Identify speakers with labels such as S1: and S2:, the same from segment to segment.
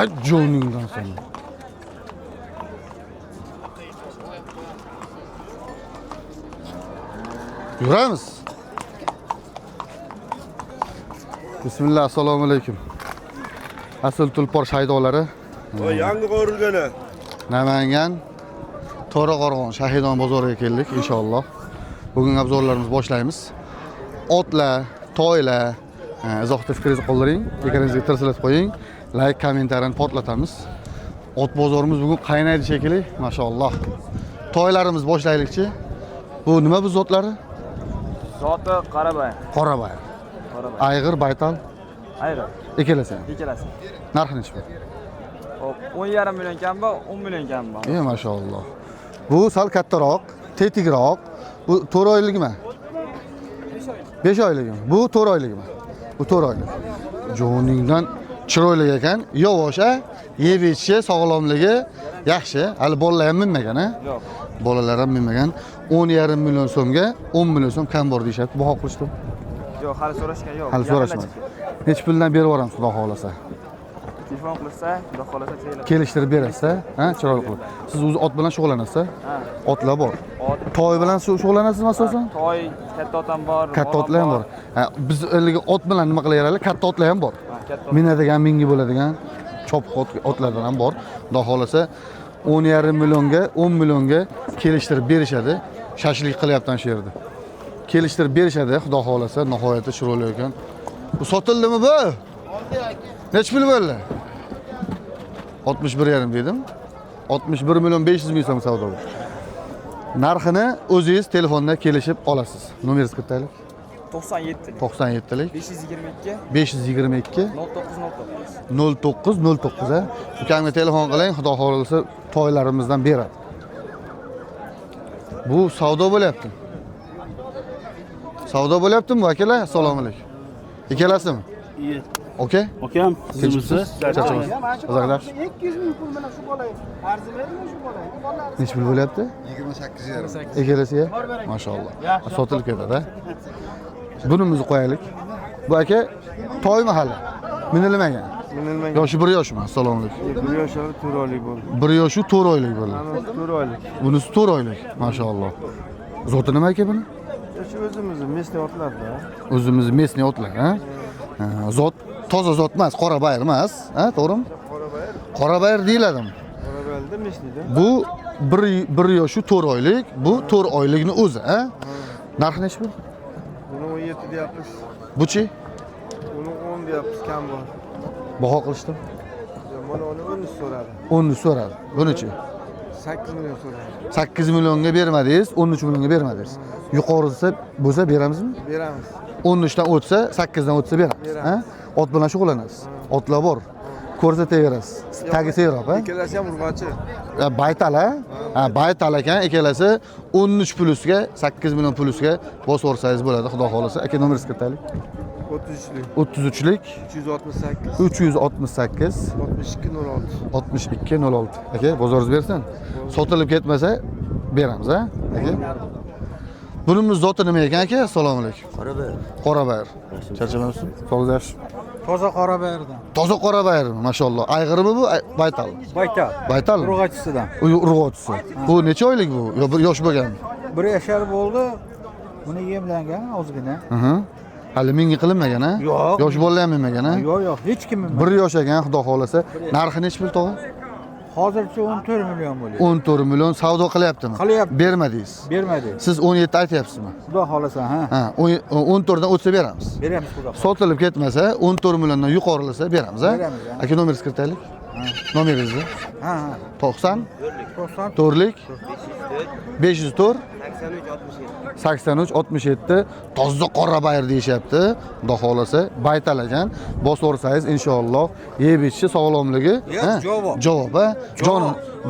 S1: Joningdan sonra. Yuramiz. Bismillah, assalomu alaykum. Asl tulpor shaydolari.
S2: Yangi qo'rilgani.
S1: Namangan To'raqo'rg'on Shahidon bozoriga keldik inshaalloh. Bugun obzorlarimizni boshlaymiz. Otlar, toylar, izohda fikringizni qoldiring, ekrangizga tirsilib qo'ying, like, kommentariyani portlatamiz. Ot bozorimiz bugun qaynaydi shekilli, maşallah. Toylarimiz boshlaylikchi. Bu nima bu zotlari?
S3: Zoti Qorabay.
S1: Qorabay. Ayg'ir, baytal.
S3: Ayg'ir.
S1: Ikkalasi.
S3: Ikkalasi.
S1: Narxi necha?
S3: Hop, 10,5 million kam bor, 10 million kam bor.
S1: Maşallah. Bu sal kattaroq, tetikroq. Bu 4 oyligimi? 5 oyligimi? Bu 4 oyligimi? Bu 4 oylik. Joningdan chiroyli ekan, yovosha, yeb ichishi, sog'lomligi yaxshi. Hali bolalar ham minmagan, ha?
S3: Yo'q.
S1: Bolalar ham minmagan. 10,5 million so'mga 10 million so'm kam bor deyshapti. Baho qilishdi.
S3: Yo'q, hali so'rashgan yo'q.
S1: Hali so'rashmadi. Necha puldan berib yuboramiz, xudo xolasa.
S3: Telefon qilsa, xudo xolasa kelib.
S1: Kelishtirib berasiz, ha? Chiroyli qilib. Siz o'zi ot bilan shug'ullanasiz?
S3: Ha.
S1: Otlar bor.
S3: Ot,
S1: Toy bilan shug'ullanasizmi asosan?
S3: toy, katta otam bor.
S1: Katta otlar ham bor. Ha, biz o'ligi ot bilan nima qilaveramiz? Katta otlar ham bor.
S3: Ha, katta.
S1: Minadigan, mingi bo'ladigan chop otlardan ham bor. Xudo xolasa 10,5 millionga, 10 millionga kelishtirib berishadi. Shashlik qilyapman shu yerda. Kelishtirib berishadi, xudo xolasa, nihoyatda chiroyli ekan. Bu sotildimi bu? Necha pul bo'ldi? 61,5 dedim. 61 million 500 ming so'm savdo bu. Narxini o'zingiz telefondan kelishib olasiz. Nomeringizni aytaylik.
S3: 97.
S1: 97lik
S3: 522
S1: 522
S3: 0909.
S1: 0909 a. Ukamga telefon qiling, xudo xolasa toylarimizdan beradi. Bu savdo bo'lyapti. Savdo bo'lyaptimi bu akalar? Assalomu alaykum. Ikkalasimi?
S4: Iyi.
S1: Okey?
S4: Okeyam, sizmisiz?
S1: Charchamaysiz. Ozorlar.
S5: 200 ming pul mana shu bola. Arzimaydimi shu bola?
S1: Necha pul bo'lyapti?
S5: 28,5.
S1: Ikkalasiga? Mashalloh. Sotilib ketadi. Bunimizni qo'yaylik. Bu aka toy mahali. Minilmagan.
S2: Minilmagan.
S1: Yoshi 1 yoshmi? Assalomu alaykum.
S2: 1 yoshlar 4 oylik bo'ldi.
S1: 1 yoshi 4 oylik bo'ldi.
S2: Hammasi 4 oylik.
S1: Bunisi 4 oylik. Mashalloh. Zoti nima aka buni?
S2: Shu o'zimizni mesni otlarda.
S1: O'zimiz mesni otlar, ha? Zot toza zot emas, qora bayir emas, ha, to'g'rimi?
S2: Qorabayir.
S1: Qora bayir deyiladimi?
S2: Qorabayirda mesnida.
S1: Bu 1 yoshi 4 oylik, bu 4 oylikni o'zi, ha? Narxi necha pul?
S2: Buni 17 deyapmiz.
S1: Buchi?
S2: Buni 10 deyapmiz, kam bor.
S1: Baho qilishdi.
S2: Mana uni 10 so'radi.
S1: 10 ni so'radi. Bunichi?
S2: 8 million so'radi.
S1: 8 millionga bermadingiz, 13 millionga bermadingiz. Yuqorisi bo'lsa beramizmi?
S2: Beramiz.
S1: 13 dan o'tsa, 8 dan o'tsa beramiz, ha? Ot bilan shug'ullanasiz. Otlar bor. Ko'rsataverasiz. Tagi seroq, ha?
S2: Ikkalasi ham urg'ochi.
S1: Baytal, ha? Ha, baytal ekan, ikkalasi 13 plusga, 8 million plusga bosib o'rsangiz bo'ladi, xudo xolasa. Aka nomeringizni aytaylik.
S2: 33lik.
S1: 33lik
S2: 368
S1: 368
S2: 62 06.
S1: 6206. Aka, bozoringiz bersin. Sotilib ketmasa beramiz, ha? Aka. Bunimiz zoti nima ekan aka? Assalomu alaykum. Qorabayir. Charchamaysiz? Sog'liq yaxshi.
S5: Toza Qorabayirdan.
S1: Toza qorabayir, mashalloh. Ayg'irmi bu? Baytal.
S5: Baytal.
S1: Baytal.
S5: Urg'ochisidan.
S1: Urg'ochisi. Bu necha oylik bu? Yo, bir yosh bo'lganmi?
S5: 1 yashar bo'ldi. Buni yemlangan ozgina.
S1: Hali mingi qilinmagan, ha?
S5: Yo'q.
S1: Yosh bola ham yemagan, ha?
S5: Yo'q, hech kim.
S1: 1 yosh ekan, xudo xolasa. Narxi necha pul tog'a?
S5: Hozircha 14 million bo'ladi.
S1: 14 million savdo qilyaptimi?
S5: Qilyapti.
S1: Bermadingiz.
S5: Bermadi.
S1: Siz 17 aytyapsizmi?
S5: Xudo xolasa, ha.
S1: Ha, 14 dan o'tsa beramiz.
S5: Beramiz xudo.
S1: Sotilib ketmasa, 14 milliondan yuqorilasa beramiz, ha?
S5: Beramiz, ha.
S1: Aka nomeringizni aytaylik. Nomeringizni.
S5: Ha.
S1: 90
S5: 90
S1: 4lik 504 83 67 toza qora bayir deyishyapti. Xudo xolasa baytal ekan. Bosorsangiz inshaalloh yeb ichishi sog'lomligi, ha? Javob, ha?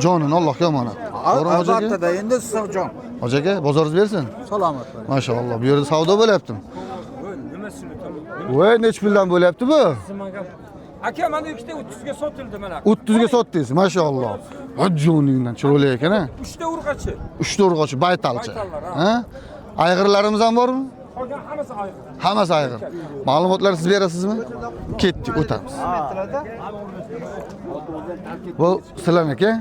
S1: Jonini Allohga omonat. To'g'rimi hoji aka?
S5: Albatta, endi issiqjon.
S1: Hoji aka, bozoringiz bersin.
S5: Salomat bo'ling.
S1: Mashalloh, bu yerda savdo bo'lyaptimi? Voy, nech puldan bo'lyapti bu?
S6: Aka, mana ikkita 30 ga sotildi mana.
S1: 30 ga sotdingiz, mashalloh. Joningdan chiroyli ekan, ha?
S6: 3 ta urg'achi.
S1: 3 ta urg'ochi, baytalchi.
S6: Baytallar,
S1: Ha? Ayg'irlarimiz ham bormi?
S6: qolgan hammasi ayg'ir.
S1: Hammasi ayg'ir. Ma'lumotlarni siz berasizmi? Ketdik, o'tamiz. Bu sizlarniki?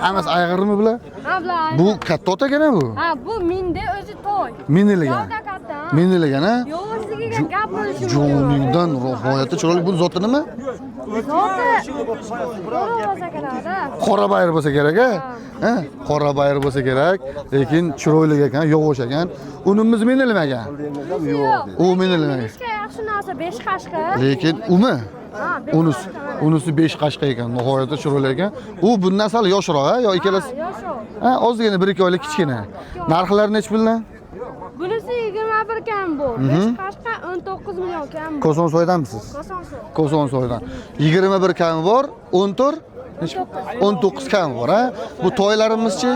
S1: Hammasi ayg'irmi bular?
S4: Ha, bular.
S1: Bu katta ot ekan bu.
S4: Ha, bu menda o'zi to'y.
S1: Minilagan.
S4: Yo'da katta.
S1: Minilagan, ha?
S4: Yo'g'izligiga gap bo'lishi mumkin.
S1: Joningdan ro'yxatda chiroyli. Bu zoti nima?
S4: Zoti. Bo'lsa kerak.
S1: Qora bayir bo'lsa kerak, ha? Ha, qora bayir bo'lsa kerak, lekin chiroyli ekan, yo'g'osh ekan. Unimiz minilmagan.
S4: Yo'q.
S1: U minilmagan.
S4: Ishga yaxshi narsa 5 qashqa.
S1: Lekin umi
S4: Ha, 5
S1: unisi 5 qashqa ekan, nihoyatda chiroyli ekan. U bundan sal yoshroq, ha, yo ikkalasi?
S4: Yo'q.
S1: Ha, ozgina 1-2 oylik kichkina. Narxlari necha puldan?
S4: Bunisi 21 kam bu. 5 qashqa 19 million kam bu.
S1: Kosonsoydanmisiz?
S4: Kosonsoy.
S1: Kosonsoydan. 21 kami bor, 14 19 kami bor, ha? Bu to'ylarimizchi?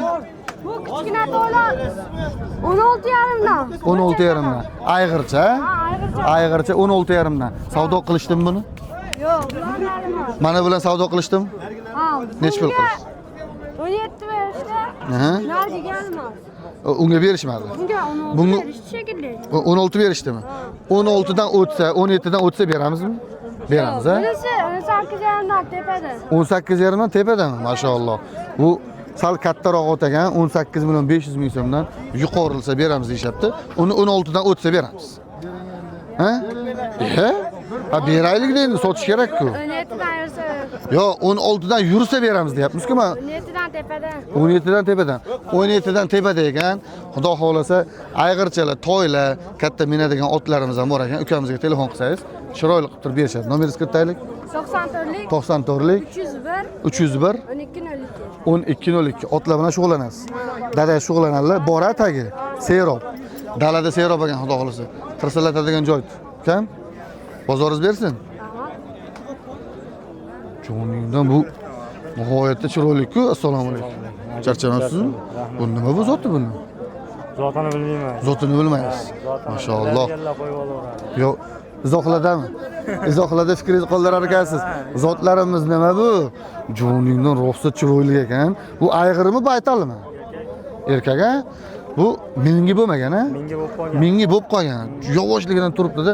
S4: Bu kichkina to'ylar 16,5dan.
S1: 16,5dan. Ayg'ircha?
S4: Ha, ayg'ircha.
S1: Ayg'ircha 16,5dan. Savdo qilishdimi buni?
S4: Yo'q, bular emas.
S1: Mana bilan savdo qilishdim.
S4: Ha,
S1: Necha pul qilish?
S4: 17 berishdi.
S1: Aha.
S4: Nariga emas.
S1: Unga berishmadi.
S4: Bunga 16
S1: Bunga-
S4: berishdi shekilli.
S1: 16 berishdimi? 16dan o'tsa, 17dan o'tsa beramizmi? Beramiz, ha?
S4: Bunisi 18,5dan tepada.
S1: 18,5dan tepadami? Mashalloh. Bu sal kattaroq ot ekan, 18 million 500 ming so'mdan yuqorilsa beramiz deyapti. Uni 16dan o'tsa beramiz. Ha? Ha, beraylik endi, sotish kerak-ku.
S4: 17dan yursa,
S1: Yo, 16dan yursa beramiz deyapmiz-ku, men
S4: 17dan tepada.
S1: 17dan tepadan. 17dan tepada ekan. Xudo xolasa, ayg'irchalar, toylar, katta minadigan otlarimiz ham bor ekan. Ukamizga telefon qilsangiz, chiroyli qilib turib berishadi. Nomeringizni kiritaylik.
S4: 94lik
S1: 94lik
S4: 301
S1: 301
S4: 1202.
S1: 1202 otlar bilan shug'ullanasiz. Dada shug'ullanadilar, bora tagi, serob. Dalada serob ekan, xudo xolasa. Tirsillatadigan joy. Kam? Bozoringiz bersin. Joningdan bu nihoyatda chiroyli-ku. Assalomu alaykum. Charchamasizmi? Bu nima bu zoti buni?
S7: Zotini bilmayman.
S1: Zotini bilmaysiz. Mashalloh. Yo'q, izohladami? Izohlada fikringizni qoldirar ekansiz. Zotlarimiz nima bu? Joningdan ro'xsat chiroyli ekan. Bu ayg'irmi, baytalmi? Erkak, ha? Bu mingi bo'lmagan, ha?
S7: Menga bo'lib qolgan.
S1: Mingi bo'lib qolgan. Yoshligidan turibdi-da,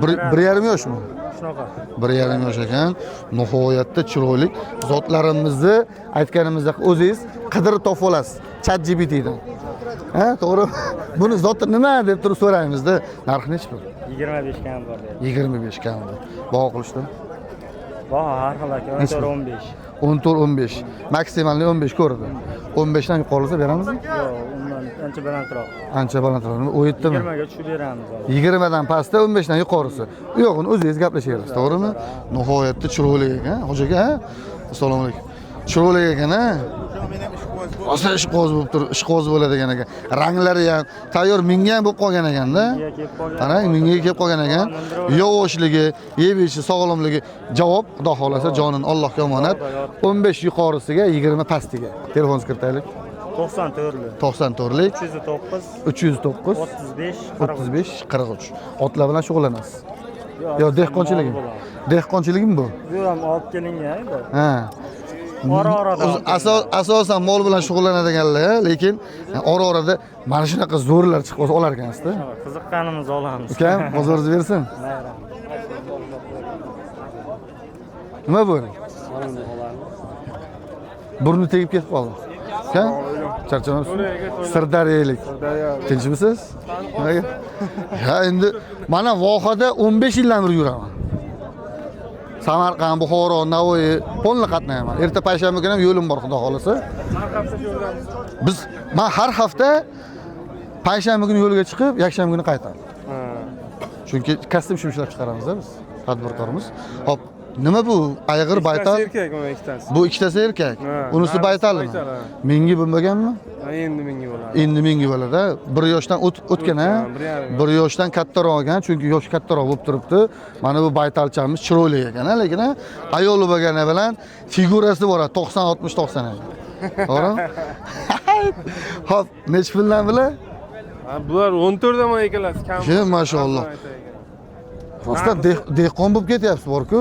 S1: 1,5 yoshmi?
S7: Shunaqa.
S1: 1,5 yosh ekan. Nihoyatda chiroyli. Zotlarimizni aytganimizdek o'zingiz qidirib topib olasiz. ChatGPTdan. Ha, to'g'rimi? Buni zoti nima deb turib so'raymiz-da. Narxi nechi pul?
S7: 25 kam bor deydi.
S1: 25 kam. Baho qilishdi.
S7: Baho har xil aka, 14-15.
S1: 14-15. Maksimalni 15 ko'rdi. 15 dan yuqorilsa beramizmi?
S7: Yo'q, undan ancha balandroq.
S1: Ancha balandroq. O yetdimi?
S7: 20 ga tushib beramiz.
S1: 20 dan pastda, 15 dan yuqorisi. U yo'g'ini o'zingiz gaplashaverasiz, to'g'rimi? Nihoyatda chiroyli ekan, hojaga, ha? Assalomu alaykum. Chiroyli ekan, ha? Rosa ishqo'z bo'lib turib, ishqo'z bo'ladi ekan. Ranglari ham tayyor minga ham bo'lib qolgan ekanda.
S7: Menga kelib qolgan.
S1: Qarang, minga kelib qolgan ekan. Yovoshligi, yeb-ichi, sog'lomligi javob, xudo xolasa, jonini Allohga omonat. 15 yuqorisiga, 20 pastiga. Telefoningizni kiritaylik.
S7: 94lik.
S1: 94lik
S7: 309
S1: 309
S7: 35
S1: 35 43. Otlar bilan shug'ullanasiz. Yo, dehqonchiligim. Dehqonchiligim bu.
S7: Bu ham olib kelingan edi.
S1: Ha.
S7: Ora-oradan.
S1: Asosan mol bilan shug'ullanadiganlar, lekin ora-orada mana shunaqa zo'rlar chiqib olsa olar ekansizda.
S7: Qiziqqanimiz olamiz.
S1: Ukam, bozoringiz bersin.
S7: Mayli.
S1: Nima bu? Burni tegib ketib qoldi. Ukam, charchamabsiz? Sirdaryolik. Tinchmisiz? Nimaga? Ha, endi mana vohada 15 yildan beri yuraman. Samarqand, Buxoro, Navoiy polni qatnayman. Erta payshanba kuni ham yo'lim bor, xudo xolasa. Men har hafta payshanba kuni yo'lga chiqib, yakshanba kuni qaytaman. Chunki kostyum ishlab chiqaramiz-da biz, tadbirkorimiz. Hop, nima bu? Ayg'ir, baytal.
S2: Erkak mana ikkitasi.
S1: Bu ikkitasi erkak. Unisi
S2: Ha,
S1: baytalmi?
S2: baytal, ha.
S1: Mengi bo'lmaganmi?
S2: Endi menga bo'ladi.
S1: Endi menga bo'ladi. 1 yoshdan o'tgan, ha? 1 yoshdan kattaroq ekan, chunki yoshi kattaroq bo'lib turibdi. Mana bu baytalchamiz chiroyli ekan, lekin ayoli bo'lgani bilan figurasi bor, 90-60-90 ekan. To'g'rimi? Hop, necha puldan bular?
S2: Bular 14 dan mana ikkalasi kam.
S1: Kim, mashalloh. Rostdan dehqon bo'lib ketyapsiz, bor-ku.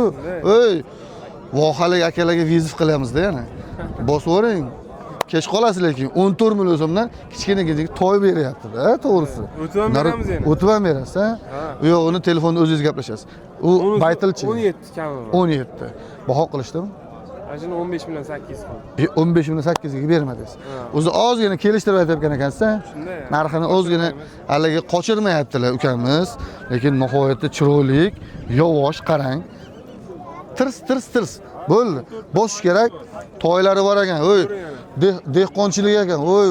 S1: Ey, vohalik akalarga vizif qilyapmiz-da yana. Bosib o'ring. kech qolasiz lekin 14 million so'mdan kichkina to'y beryapti-da, to'g'risi.
S2: O'tib ham beramiz endi.
S1: O'tib ham berasiz, ha? U yog'ini telefonda o'zingiz gaplashasiz. U baytilchi.
S2: 17 kami bor.
S1: 17. Baho qilishdimi?
S2: Mana 15 million 800 qildi.
S1: 15 million 800 ga bermadingiz. O'zi ozgina kelishtirib aytayotgan ekansiz-a?
S2: Shunday.
S1: Narxini ozgina haliga qochirmayaptilar ukamiz, lekin nihoyatda chiroyli, yovosh, qarang. Tirs. Bo'ldi. Bosish kerak. To'ylari bor ekan. O'y, dehqonchilik ekan. O'y,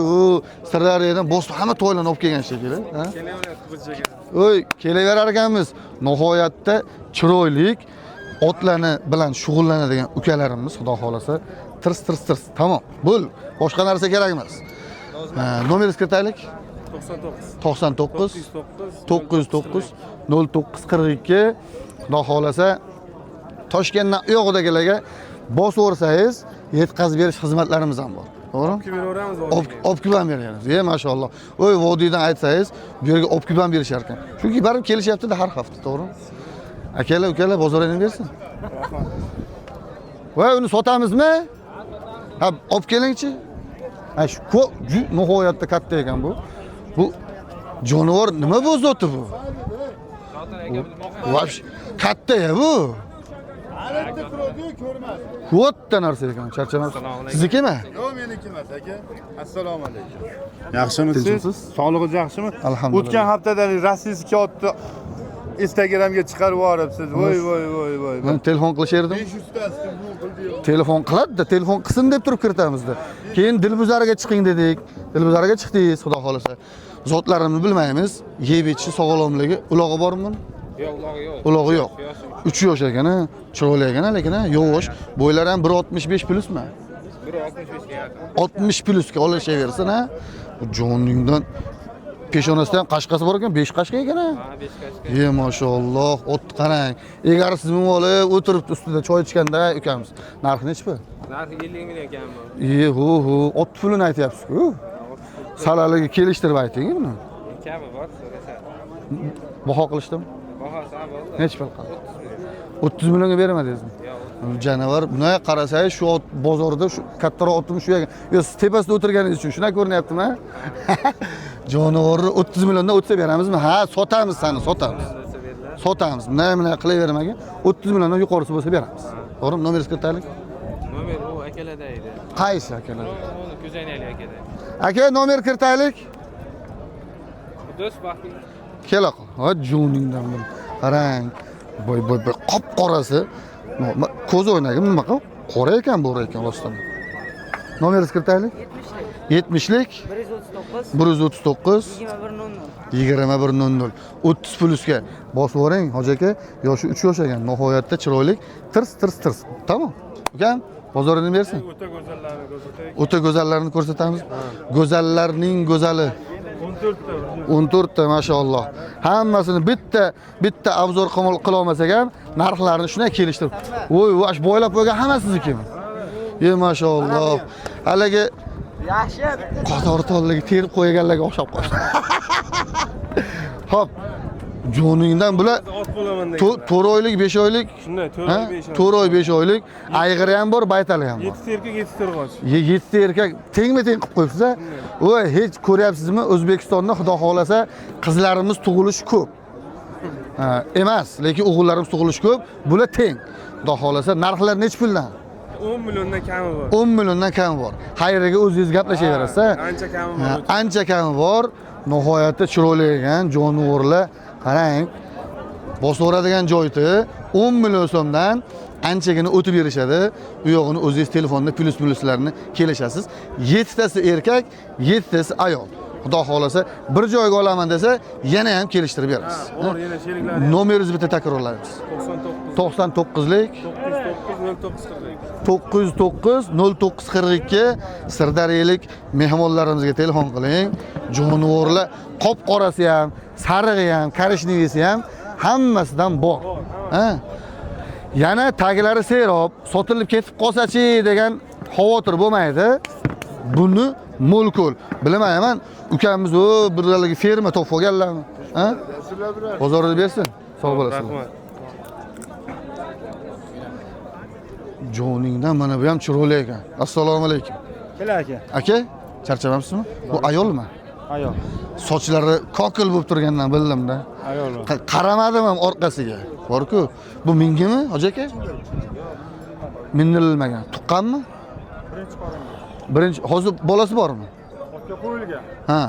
S1: Sirdaryodan bosib hamma to'ylarni olib kelgan shekilli, ha?
S2: Kelaveradi qizchaga.
S1: O'y, kelaverar ekanmiz. Nihoyatda chiroyli otlarni bilan shug'ullanadigan ukalarimiz, xudo xolasa, tirs. Tamom. Bo'l. Boshqa narsa kerak emas. Nomeringizni kiritaylik. 99 909 0942. Xudo xolasa Toshkentdan u yoqdagilarga bosaversangiz, yetkazib berish xizmatlarimiz ham bor. To'g'rimi?
S2: Olib beramiz.
S1: Olib kelib beramiz. Mashalloh. O'y, vodiydan aytsangiz, bu yerga olib kelib berishar ekan. Chunki barib kelishyapti-da har hafta, to'g'rimi? Akalar, ukalar bozoringni bersin. Voy, uni sotamizmi? Ha, olib kelingchi. Ha, shu nihoyatda katta ekan bu. Bu jonivor nima bu zoti bu? Voy, katta-ya bu. Katta narsa ekan, charchamaysiz. Siznikimi?
S8: Yo'q, meniki emas, aka. Assalomu alaykum. Yaxshimisiz? Sog'lig'ingiz yaxshimi?
S1: Alhamdulillah.
S8: O'tgan haftadagi rossiyskiy otni Instagramga chiqarib yuboribsiz. Voy.
S1: Men telefon qilisherdim.
S8: 500 tasi bu qildi.
S1: Telefon qiladi-da, telefon qilsin deb turib kiritamizda. Keyin Dilbuzarga chiqing dedik. Dilbuzarga chiqdingiz, xudo xolasa. Zotlarimni bilmaymiz. Yeb ichishi, sog'lomligi, ulog'i bormi?
S2: Yo'q, ulog'i yo'q.
S1: Ulog'i yo'q. 3 yosh ekan, chiroyli ekan, lekin yo'sh. Bo'ylari ham 1.65 plusmi?
S2: 1.65 ga yaqin.
S1: 60 plusga olishaversin, ha. Joningdan peshonasida ham qashqasi bor ekan, 5 qashqa ekan, ha.
S2: Ha, 5 qashqa.
S1: Mashalloh, otni qarang. Egarsiz olib o'tiribdi ustida choy ichganda ukamiz. Narxi nechi bu?
S2: Narxi 50 million kami bor.
S1: Ot pulini aytyapsiz-ku. Salaligi kelishtirib ayting buni.
S2: Kami bor, so'rasa.
S1: Baho qilishdimi?
S2: Bahosi ham bo'ldi.
S1: Nechi pul qildi? 30 millionga bermadingizmi?
S2: Yo'q.
S1: Janavar, buni qarasangiz shu ot bozorda shu kattaroq otni shu ekan. Yo, siz tepasida o'tirganingiz uchun shuna ko'rinyaptimi? Jonivorni 30 milliondan o'tsa beramizmi? Ha, sotamiz sani, sotamiz. Sotamiz. Nima qilavermagan. 30 milliondan yuqorisi bo'lsa beramiz. To'g'rimi? Nomeringizni kiritaylik.
S2: Nomer u akalarda edi.
S1: Qaysi akalar?
S2: Uni Ko'zaynali akada.
S1: Aka, nomer kiritaylik.
S2: Do'st baxting.
S1: Kela qol. Ha, joningdan bil. Qarang. Boy qop qorasi. Ko'z o'ynagim nima qil? Qora ekan, bo'ra ekan rostdan. Nomeringizni kiritaylik. 70lik 139 2100 30 plusga bosib o'ring, hoji aka. Yoshi 3 yosh ekan, nihoyatda chiroyli, tirs. Tamom. Ukam, bozorini bersin.
S2: O'ta go'zallarni ko'rsataylik.
S1: O'ta go'zallarni ko'rsatamiz. Go'zallarning go'zali. 14 ta mashalloh. Hammasini bitta obzor qila olmasak ham, narxlarini shunday kelishtirib. Voy, ash boylab qo'ygan hammasi siznikimi? Mashalloh. Haligi yaxshi qator tolligi terib qo'yganlarga o'xshab qoldi. Xo'p. Joningdan bular
S2: Ot bo'laman degan.
S1: 4 oylik, 5 oylik.
S2: Shunday, 4 oy, 5 oy.
S1: 4 oy, 5 oylik. Ayg'iri ham bor, baytali ham bor.
S2: 7 erkak, 7 terg'och.
S1: 7 erkak tengma-teng qilib qo'yibsiz-a? Voy, hech ko'ryapsizmi? O'zbekistonda xudo xolasa qizlarimiz tug'ilishi ko'p. Emas, lekin o'g'illarimiz tug'ilishi ko'p. Bular teng. Xudo xolasa narxlar necha puldan?
S2: 10 milliondan kami bor.
S1: 10 milliondan kami bor. Xayriga o'zingiz gaplashaverasiz-a?
S2: Ancha kami bor.
S1: Ancha kami bor. Nihoyatda chiroyli ekan jonivorlar. Qarang. Bosaveradigan joyda 10 million so'mdan anchagina o'tib berishadi. U yog'ini o'zingiz telefonda plus-pluslarni kelishasiz. 7 tasi erkak, 7 tasi ayol. Xudo xolasa bir joyga olaman desa, yana ham kelishtirib beramiz.
S2: Bor, yana sheriklar.
S1: Nomeringizni bitta takrorlaymiz. 99lik 909 0942 Sirdaryolik mehmonlarimizga telefon qiling. Jonivorlar qop-qorasi ham, sarig'i ham, karishnigisi ham hammasidan bor. Ha? Yana taglari serob, sotilib ketib qolsa-chi degan xavotir bo'lmaydi. Buni mo'l-ko'l. Bilmayman, ukamiz o birgaligi ferma topib olganlarmi? Ha? Bozorda bersin. Sog' bo'lasizlar.
S2: Rahmat.
S1: Joningdan mana bu ham chiroyli ekan. Assalomu alaykum.
S5: Kela aka.
S1: Aka, charchamabsizmi? Bu ayolmi?
S5: Ayol.
S1: Sochlari kokil bo'lib turgandan bildim-da.
S5: Ayol.
S1: Qaramadim ham orqasiga. Bor-ku. Bu mingimi, hoji aka? Mindirilmagan. Tuqqanmi? Birinchi hozir bolasi bormi?
S5: Otga qo'yilgan.
S1: Ha.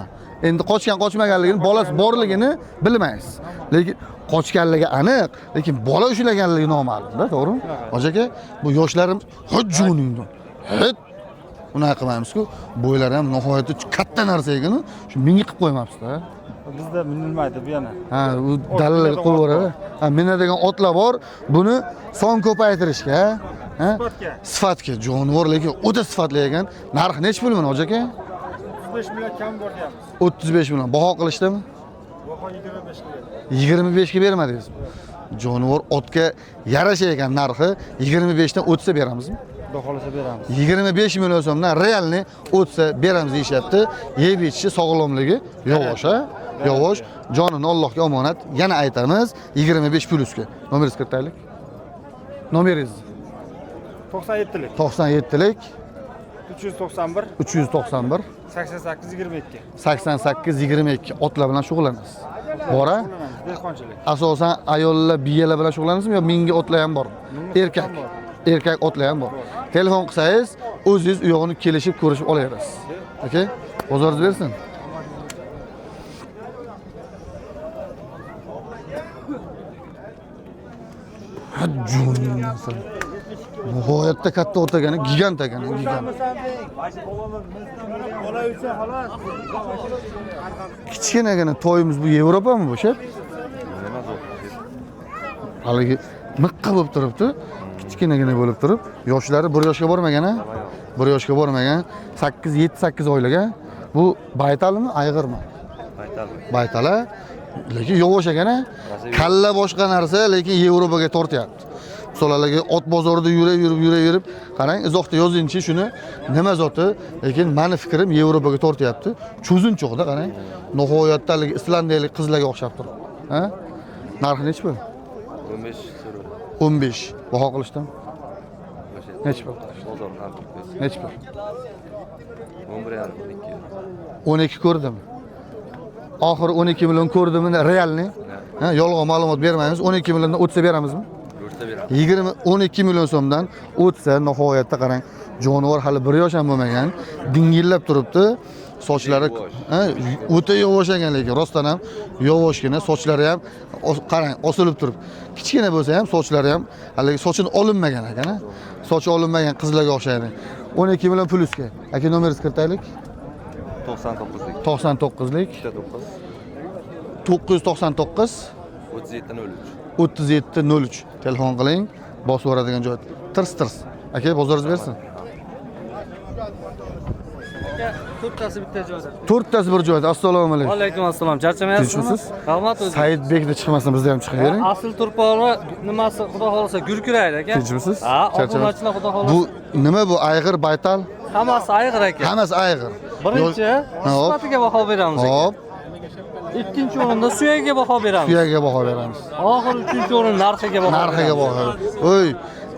S1: Endi qochmaganligini, bolasi borligini bilmaysiz. Lekin qochganligi aniq, lekin bola ushlaganligi noma'lum-da, to'g'rimi? Hoji aka, bu yoshlarimiz hujjuningdan. Hit. Unaqa qilmaymiz-ku. Bo'ylari ham nihoyatda katta narsa ekan, shu mingi qilib qo'ymabsiz-da.
S5: Bizda minilmaydi bu yana.
S1: Ha, u dalillar qo'yib beradi. Ha, minadigan otlar bor. Buni son ko'paytirishga, ha? Sifatga, jonivor lekin o'ta sifatli ekan. Narxi nech pul buni, hoji aka?
S5: 35 million kam bor deyapmiz.
S1: 35 million. Baho qilishdimi?
S5: Baho 25 ga.
S1: 25 ga bermadingizmi? Jonivor otga yarasha ekan narxi 25 dan o'tsa beramizmi?
S5: Xudo xolasa beramiz.
S1: 25 million so'mdan realni o'tsa beramiz deyishyapti. Yeb ichishi, sog'lomligi yavash, ha? Yavash. Jonini Allohga omonat. Yana aytamiz, 25 plyusga. Nomeringizni kiritaylik. Nomeringiz
S5: 97lik.
S1: 97lik
S5: 391
S1: 391
S5: 88 22.
S1: 88 22 otlar bilan shug'ullanasiz. Bora?
S5: Dehqonchilik.
S1: Asosan ayollar, biyalar bilan shug'ullanasizmi yo mingi otlar ham bormi? Erkak. Erkak otlar ham bor. Telefon qilsangiz, o'zingiz u yog'ini kelishib ko'rishib olaverasiz. Aka, bozoringiz bersin. Hajjun. Nihoyatda katta ot ekani, gigant ekani, gigant.
S5: Bola uchun xolos.
S1: Kichkinagina to'yimiz bu Yevropami bu shep? Haligi miqqa bo'lib turibdi. Kichkinagina bo'lib turib, yoshlari 1 yoshga bormagan, ha? 1 yoshga bormagan, 7-8 oyliga. Bu baytalmi, ayg'irmi?
S9: Baytal.
S1: Baytala. Lekin yovosh ekan, kalla boshqa narsa, lekin Yevropaga tortyapti. So'lalagi ot bozorida yurib, qarang, izohda yozinchi shuni nima zoti, lekin meni fikrim Yevropaga tortyapti. Cho'zinchoqda qarang. Nihoyatda islandiyalik qizlarga o'xshab turibdi. Ha? Narxi nech pul?
S9: 15 so'ra.
S1: 15. Baho qilishdim. Nech pul?
S9: Bozor narxi.
S1: Nech pul?
S9: 11.5.
S1: 12 ko'rdim. Oxiri 12 million ko'rdimmi realni? Ha, yolg'on ma'lumot bermaymiz. 12 milliondan o'tsa beramizmi?
S9: O'tsa beramiz.
S1: 12 million so'mdan o'tsa nihoyatda qarang. Jonivor hali 1 yosh ham bo'lmagan, dingillab turibdi. Sochlari ha, o'ta yovosh ekan lekin rostdan ham yovoshgina, sochlari ham qarang, osilib turib. Kichkina bo'lsa ham sochlari ham hali sochini olinmagan ekan, ha. Sochi olinmagan qizlarga o'xshaydi. 12 million plyusga. Aka nomeringizni kiritaylik.
S9: 99lik.
S1: 99lik 999 3703 telefon qiling, bosib yuboradigan joy. Tirs. Aka, bozoringiz bersin.
S3: To'rttasi bitta joyda.
S1: To'rttasi bir joyda. Assalomu alaykum.
S3: Alaykum assalom. Charchamayapsizmi?
S1: Tinchmisiz?
S3: Rahmat o'zi.
S1: Saidbekni chiqmasin, bizda ham chiqavering.
S3: Asl turpog'i nimasi xudo xolasa gurkuraydi aka.
S1: Tinchmisiz?
S3: Ha, obunachilar xudo xolasa.
S1: Bu nima bu? Ayg'ir, baytal?
S3: Hammasi ayg'ir aka.
S1: Hammasi ayg'ir.
S3: Birinchi sifatiga baho beramiz aka.
S1: Hop,
S3: Ikkinchi o'rinda suyagiga baho beramiz.
S1: tuyaga baho beramiz.
S3: Oxiri 3-o'rin narxiga baho beramiz.
S1: Narxiga baho. Oy,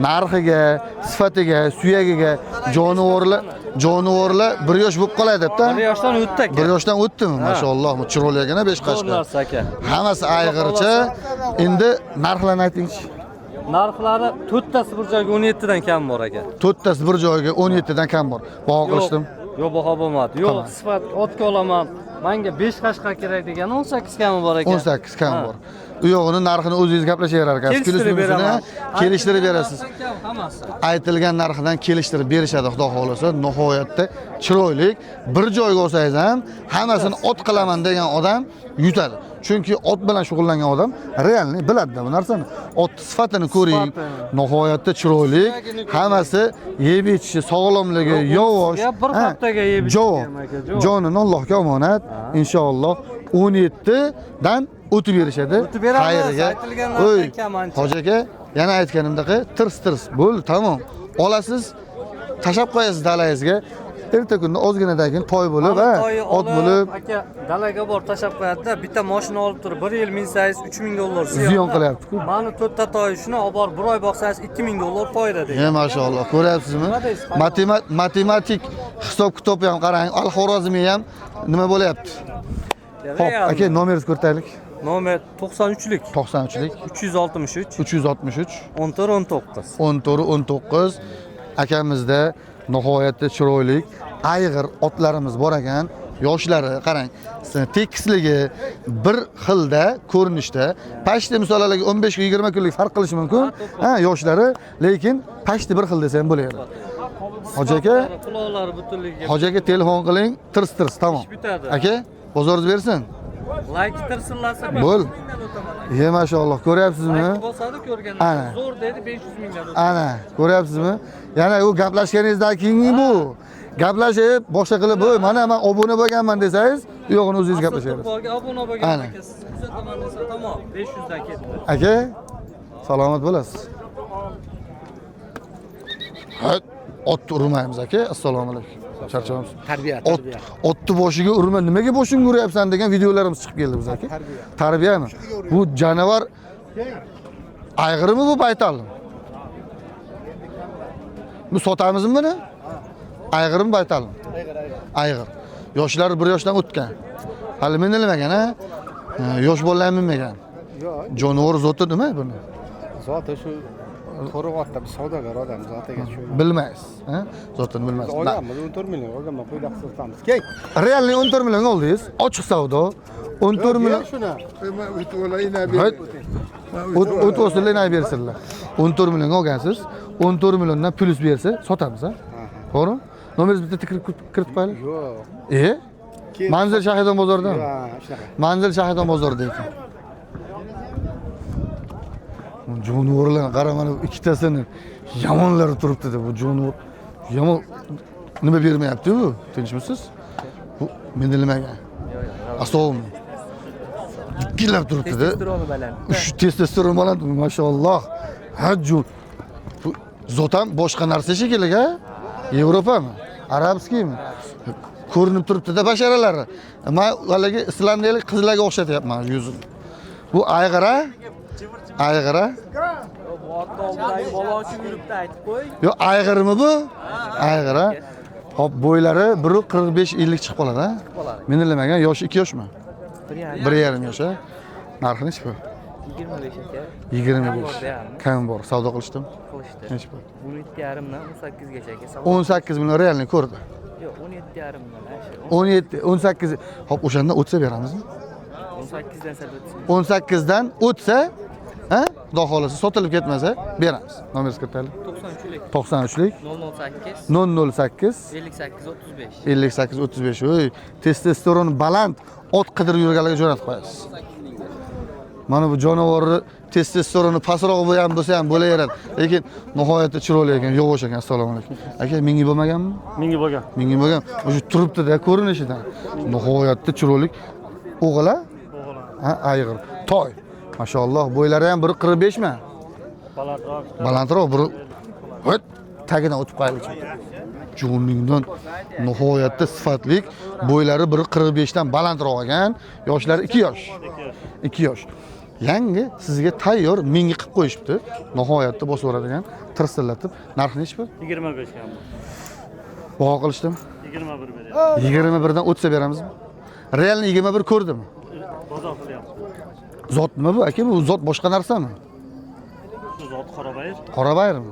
S1: narxiga, sifatiga, suyagiga jonivorlar 1 yosh bo'lib qoladi debda.
S3: 1 yoshdan o'tdi aka.
S1: 1 yoshdan o'tdimi? Mashalloh, chiroyli ekan 5
S3: To'g'ri
S1: qashqa.
S3: narsa aka.
S1: Hammasi ayg'ircha. Endi narxlarni aytingchi.
S3: Narxlari to'rttasi bir joyga 17 dan kam bor aka.
S1: To'rttasi bir joyga 17 dan kam bor. Baho qilishdim.
S3: Yo'q, baho bo'lmadi. Yo'q,
S1: Tamam.
S3: sifat otga olaman. Menga 5 qashqa kerak degan 18 kami bor ekan.
S1: 18 kam bor. U yog'ini narxini o'zingiz gaplashaverar ekansiz.
S3: Kelishtirib beraman.
S1: Kelishtirib berasiz.
S3: Hammasi.
S1: Aytilgan narxidan kelishtirib berishadi, xudo xolasa. Nihoyatda chiroyli. Bir joyga olsangiz ham hammasini ot qilaman degan odam yutadi. Chunki ot bilan shug'ullangan odam realni biladi bu narsani. Ot sifatini ko'ring. Nihoyatda chiroyli. Hammasi yeb ichishi, sog'lomligi, yovosh.
S3: Bir haftaga yeb ichgan aka.
S1: Jonini Allohga omonat. Inshaalloh 17 dan o'tib berishadi.
S3: O'tib beramiz,
S1: Xayriga.
S3: aytilgan narxdan kam ancha.
S1: Hoji aka, yana aytganimdek, tirs. Bo'ldi, tamom. Olasiz, tashab qo'yasiz dalangizga. erta kunda ozginadagin toy bo'lib,
S3: Mana
S1: ha,
S3: to'yi
S1: ot
S3: olib,
S1: bo'lib
S3: aka dalaga borib tashlab qo'yadi-da, bitta mashina olib turib 1 yil minsangiz 3000 dollar
S1: ziyon qilyapti-ku.
S3: Mana 4 ta toy shuni olib borib 1 oy boqsangiz 2000 dollar foyda deydi.
S1: Maşallah, ko'ryapsizmi? Matematik hisob-kitob ham qarang, al-Xorazmiy ham nima bo'lyapti? Xo'p, aka, nomeringizni ko'rtaylik.
S3: Nomer 93lik
S1: 93lik
S3: 363
S1: 363
S3: 1419.
S1: 14-19 akamizda nihoyatda chiroyli ayg'ir otlarimiz bor ekan. Yoshlari qarang, tekisligi bir xilda ko'rinishda. Pashti misollarga 15-20 kunlik farq qilishi mumkin. Ha, yoshlari, lekin pashti bir xil desam bo'laydi. Hoji aka,
S3: quloqlari butunligiga
S1: Hoji aka telefon qiling, tirs, tamom.
S3: bitadi.
S1: Aka, bozoringiz bersin.
S3: Like tirsinlasa
S1: Bo'l. Maşallah, ko'ryapsizmi?
S3: bosadi ko'rganda
S1: Ana.
S3: zo'r dedi 500 mingdan o'tadi.
S1: Ana, ko'ryapsizmi? Yana u gaplashganingizdan keyin bu. Gaplashib, boshqa qilib, "Voy, mana men obuna bo'lganman" desangiz, u yo'g'ini o'zingiz gaplashasiz.
S3: Obuna bo'lgan
S1: Ana.
S3: aka siz kuzataman desa tamom 500 dan ketdi.
S1: Aka, salomat bo'lasiz. Ha, otni urmaymiz aka. Assalomu alaykum. Charchamsiz.
S5: Tarbiya.
S1: Otni boshiga urma, nimaga boshingga uryapsan degan videolarimiz chiqib keldi biz aka. Tarbiyami? Bu janavar ayg'irmi bu baytalmi? Bu sotamizmi buni? Ayg'irmi baytalmi? Ayg'ir. Yoshlari 1 yoshdan o'tgan. Hali minilmagan, ha? Yosh bolalar minmagan.
S5: Yo'q,
S1: Jonivor zoti nima buni?
S5: zoti shu To'rg'otda bir savdogar odam zotiga shu.
S1: Bilmaysiz, ha? Zotini bilmaysiz.
S5: Olganmiz 14 million olganman, qo'yda hisoblaymiz. Keng.
S1: Realni 14 million oldingiz. Ochiq savdo. 14 million.
S5: Shuni.
S1: O't o'sirlar nay bersinlar. 14 million olgansiz. 14 milliondan plyus bersa sotamiz, ha? To'g'rimi? Nomeringizni bitta kiritib qo'yaylik.
S5: Yo'q.
S1: Manzil Shahidon bozoridan.
S5: Ha, shunaqa.
S1: Manzil Shahidon bozorida ekan. Jonivorlar qara, mana ikkitasini yomonlari turibdi-da, bu jonivor. Yomon nima bermayapti bu? Tinchmisiz? Bu minilmagan. Asovmi. Ikkilab turibdi-da.
S3: Testosteroni baland.
S1: Shu testosteron baland, maşallah. Hajju. Bu zotam boshqa narsa shekilli, ha? Yevropami? Arabskiymi? Ko'rinib turibdi-da basharalari. Men ularga islandiyalik qizlarga o'xshatyapman yuzini. Bu ayg'ira. Ayg'ira.
S3: Bu otni oldidagi bola uchun yuribdi aytib qo'y.
S1: Yo, ayg'irmi bu? Ayg'ira. Hop, bo'ylari 1.45-50 chiqib qoladi, ha? Minilmagan, yoshi 2 yoshmi? 1.5 yosh, ha? Narxi nechi bu?
S3: 25 aka.
S1: 25. Kam bor, savdo qilishdim.
S3: Qilishdi.
S1: Nechi bu?
S3: 17,5 dan 18 gacha aka.
S1: 18 million realni ko'rdi.
S3: Yo'q, 17,5 dan asha.
S1: 17, 18. Hop, o'shanda o'tsa beramizmi?
S3: 18 dan sal o'tsin.
S1: 18 dan o'tsa, ha? Xudo xolasa sotilib ketmasa beramiz. Nomeringizni kiritaylik.
S3: 93lik
S1: 93lik
S3: 008
S1: 008
S3: 58 35.
S1: 58 35. Oy, testosteron baland ot qidirib yurganlarga jo'natib qo'yasiz. Mana bu jonivorni testosteroni pastroq bo'lsa ham bo'laveradi. Lekin nihoyatda chiroyli ekan, yo'g'osh ekan. Assalomu alaykum. Aka, menga bo'lmaganmi?
S7: Menga bo'lgan.
S1: Menga bo'lgan. O'sha turibdi-da ko'rinishidan. Nihoyatda chiroyli. O'g'ila? Ha, ayg'ir. Toy. Maşallah, bo'ylari ham 1.45 mi?
S7: Balandroq.
S1: Balandroq, bir hut tagidan o'tib qo'yaylik. Jo'ningdan nihoyatda sifatli, bo'ylari 1.45 dan balandroq ekan, yoshlari 2 yosh. 2 yosh. Yangi sizga tayyor menga qilib qo'yishibdi. Nihoyatda bosib o'radigan, tirsillatib. Narxi nechi bu?
S7: 25 ham.
S1: Baho qilishdim.
S7: 21 beryapti.
S1: 21 dan o'tsa beramizmi? Realni 21 ko'rdimi?
S7: Bozor qilyapti.
S1: Zot nima bu? Aka, bu zot boshqa narsami?
S7: Shu zot Qorabayir.
S1: Qorabayrmi?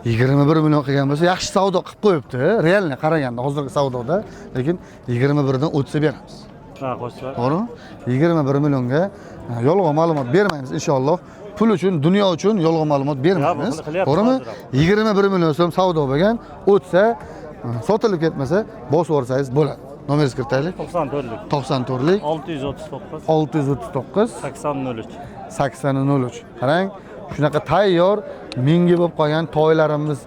S1: 21 million qilgan bo'lsa, yaxshi savdo qilib qo'yibdi. Realni qaraganda hozirgi savdoda, lekin 21 dan o'tsa beramiz.
S7: Ha, qo'shlar.
S1: To'g'rimi? 21 millionga yolg'on ma'lumot bermaymiz inshaalloh. Pul uchun, dunyo uchun yolg'on ma'lumot bermaymiz. To'g'rimi? 21 million so'm savdo bo'lgan, o'tsa, sotilib ketmasa, bosib o'rsangiz bo'ladi. Nomeringizni kiritaylik.
S7: 94lik.
S1: 94lik
S7: 639
S1: 639
S7: 8003.
S1: 8003. Qarang, shunaqa tayyor menga bo'lib qolgan toylarimiz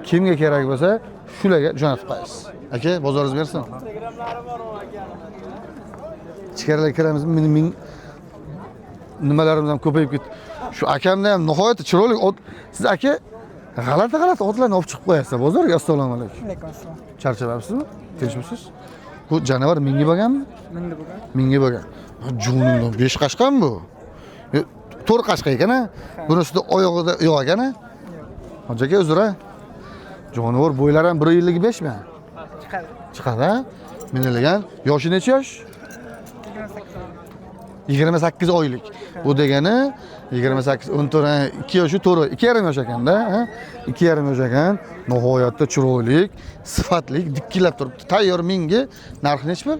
S1: kimga kerak bo'lsa, shularga jo'natib qo'yasiz. Aka, bozoringiz bersin. Ichkariga kiramizmi? Men nimalarimiz ham ko'payib ketdi. Shu akamda ham nihoyatda chiroyli siz aka G'alati otlarni olib chiqib qo'yasiz bozorga. Assalomu alaykum.
S5: Alaykum assalom.
S1: Charchabapsizmi? Tinchmisiz? Bu janavar mingi bo'lganmi?
S5: Mingli bo'lgan.
S1: Mingi bo'lgan. Joningdan 5 qashqami bu? 4 qashqa ekan-a? Bunisida oyog'ida yo'q ekan-a? Hoji aka uzr-a. Jonivor bo'ylari ham 1.55 mi?
S5: Chiqadi.
S1: Chiqadi. Minilagan. Yoshi necha yosh? 28 oylik. Bu degani 28 14 2 yoshi to'g'ri 2,5 yosh ekanda, ha? 2,5 yosh ekan. Nihoyatda chiroyli, sifatli, dikkilab turibdi. Tayyor mingi narxi necha pul?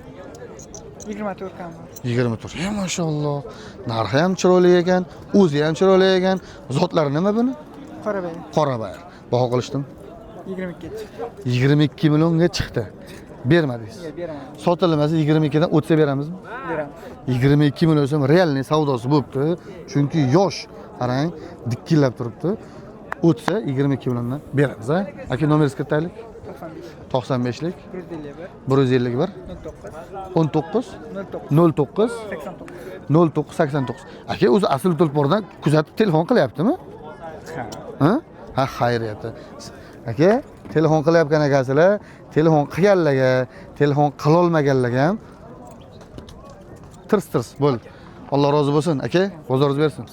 S5: 24 kam bor.
S1: 24. Maşallah. Narxi ham chiroyli ekan, o'zi ham chiroyli ekan. Zotlari nima buni?
S5: Qorabay.
S1: Qorabayir. Baho qilishdim.
S5: 22 chiqdi.
S1: 22 millionga chiqdi. Bermadingiz.
S5: Beraman.
S1: Sotilmasa 22 dan o'tsa beramizmi?
S5: Beramiz.
S1: 22 million so'm realniy savdosi bo'libdi. Chunki yosh, qarang, dikkillab turibdi. O'tsa 22 milliondan beramiz, ha? Aka nomeringizni kiritaylik.
S5: 95.
S1: 95lik
S5: 151
S1: 151
S5: 19
S1: 09 89. Aka o'zi asl tulpordan kuzatib telefon qilyaptimi? Ha? Ha, xayriyati. Aka, telefon qilyapgan akasilar, telefon qilganlarga, telefon qila olmaganlarga ham tirs bo'l. Alloh rozi bo'lsin, aka, bozoringiz bersin.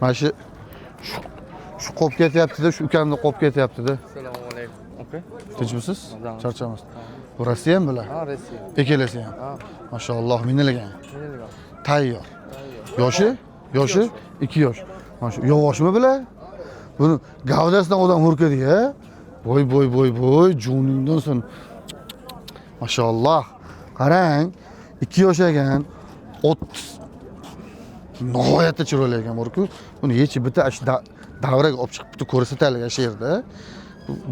S1: Mana shu qop ketyapti-da, shu ukamni qop ketyapti-da.
S9: Assalomu alaykum. Okay.
S1: Tinchmisiz? Charchamas. Bu Rossiya ham bular?
S9: Ha, Rossiya.
S1: Ekelasi ham. Mashalloh, minilagan.
S9: Minilagan.
S1: Tayyor. Yoshi? 2 yosh. Mana shu yovoshmi bular? Buni gavdasidan odam hurkadi-ya. Voy, joningdan son. Mashalloh. Qarang, 2 yosh ekan, 30 nihoyatda chiroyli ekan borku. Buni yechib bitta ash davraga olib chiqib bitta ko'rsataylik shu yerda.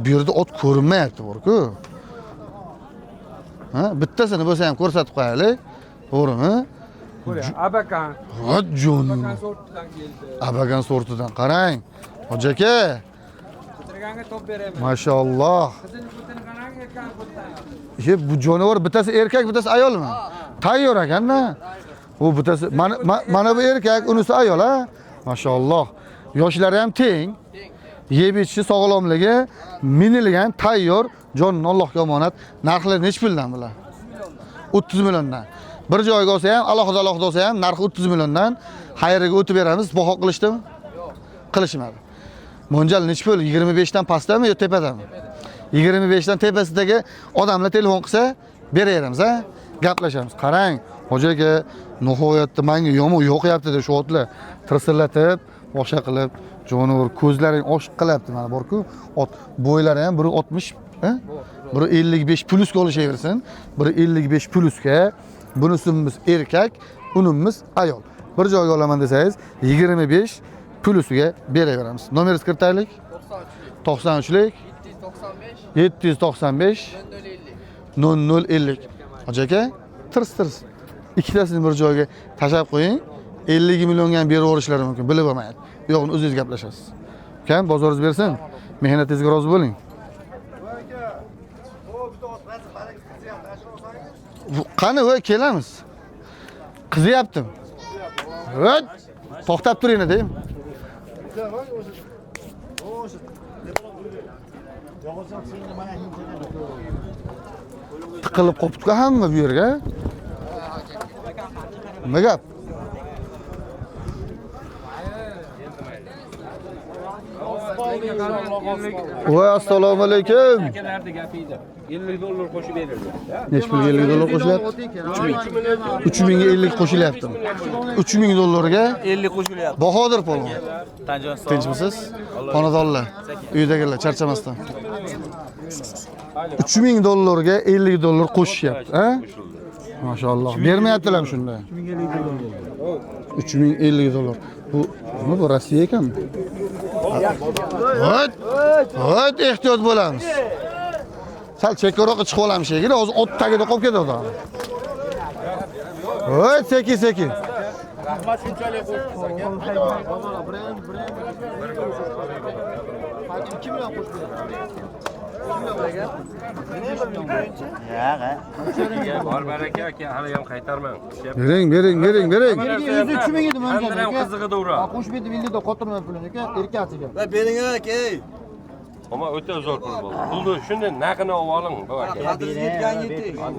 S1: Bu yerda ot ko'rinmayapti borku. Ha, bittasini bo'lsa ham ko'rsatib qo'yaylik. To'g'rimi?
S6: Abakan.
S1: Ha, jonim.
S6: Sortidan keldi.
S1: Abagan sortidan qarang. Hoji aka,
S6: Bitirganga top beraman.
S1: mashalloh.
S6: Qizini bitirganan erkan bitta.
S1: Bu jonivor bittasi erkak, bittasi ayolmi? Tayyor ekan-da. Bu bittasi mana bu erkak, unisi ayol, ha? Mashalloh. Yoshlari ham teng. Yeb ichishi, sog'lomligi, minilgan, tayyor, jonini Allohga omonat. Narxlari nech puldan bular? 30 milliondan. Bir joyga olsa ham, alohida olsa ham narxi 30 milliondan. Xayriga o'tib beramiz. Baho qilishdimi? Qilishmadi. Mo'ljal nech pul? 25 dan pastdami yo tepadami? 25 dan tepasidagi odamlar telefon qilsa beraveramiz, ha? Gaplashamiz. Qarang, hoji aka, nihoyatda menga yomon yo'qyapti-da shu otlar. Tirsillatib, boshqa qilib, jonivor ko'zlaring oshiq qilyapti mana borku. Ot bo'ylari ham 1.60, ha? 1.55 plusga olishaversin. 1.55 plusga. Bunisimiz erkak, unimiz ayol. Bir joyga olaman desangiz 25 plusiga beraveramiz. Nomeringizni kiritaylik. 93lik 795 0050. Hoji aka, tirs. Ikkitasini bir joyga tashab qo'ying. 50 millionga ham berib yuborishlari mumkin, bilib olmaydi. Bu yo'g'ini o'zingiz gaplashasiz. Ukam, bozoringiz bersin. Mehnatingizga rozi bo'ling. Qani voy, kelamiz. Qiziyaptim. Voy, to'xtab turing deyim. Tiqilib qopdi hamma bu yerga. Nima gap? Voy, assalomu alaykum.
S6: Akalarni gapingda. $50 qo'shib berildi.
S1: Nech pulga $50 qo'shilyapti? 3000 ga 50 qo'shilyapti. $3000 ga
S6: 50 qo'shilyapti.
S1: Bahodir polvon.
S6: Tanjon
S1: Tinchmisiz? Xonadonlar, uydagilar charchamasdan. $3000 ga $50 qo'shishyapti, ha? Mashalloh. Bermayaptilarmi shunda? $3050. Bu nima bu, Rossiya ekanmi? Voy, ehtiyot bo'lamiz. Sal chekkaroqqa chiqib olamiz shekilli, hozir ot tagida qolib ketadi odam. Voy, sekin.
S8: Rahmat shunchalik qo'shibsiz aka.
S1: 2 million qo'shib beradi.
S6: Bor baraka aka, hali ham qaytarmang.
S1: Bering.
S5: Yüzü çüme yedim önce.
S6: Hamma ham qizig'ida ura.
S5: 67 milli qotirma pulini aka, erkasiga.
S6: Ammo o'ta zo'r pul bo'ldi. Pulni shunday naqini olib oling, bu aka.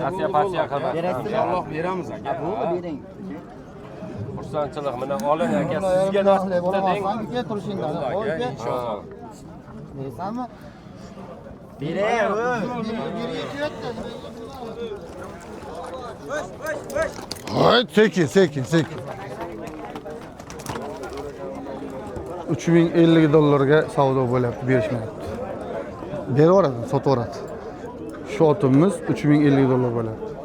S6: Nasiya pasiya qilib. Inshaalloh beramiz aka.
S5: Bering.
S6: Xursandchilik bilan oling aka. Sizga nasib etdi deng.
S5: Aka turishingda.
S6: Aka, inshaalloh.
S5: Deysanmi?
S1: Hay, sekin. 3050 dollarga savdo bo'lyapti, berishmayapti. Beraveradi, sotaveradi. Shu otimiz 3050 dollar bo'lyapti.